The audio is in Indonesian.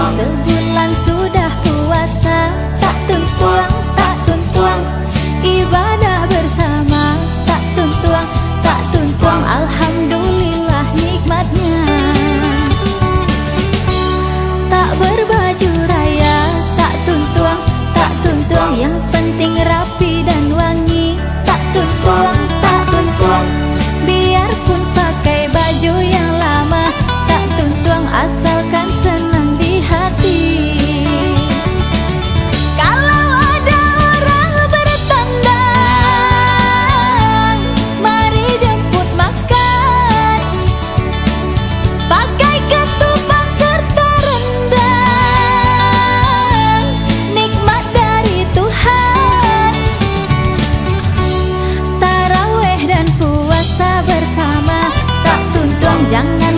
Sebulan sudah puasa, tak tuntuang, tak tuntuang. Ibadah bersama, tak tuntuang, tak tuntuang. Alhamdulillah nikmatnya. Tak berbaju raya, tak tuntuang, tak tuntuang. Yang penting rapi dan wangi, tak tuntuang, tak tuntuang. Biarpun pakai baju yang lama, tak tuntuang asalkan senang di hati. Kalau ada orang bertandang, mari jemput makan, pakai ketupat serta rendang, nikmat dari Tuhan. Taraweh dan puasa bersama, tak tuntuang jangan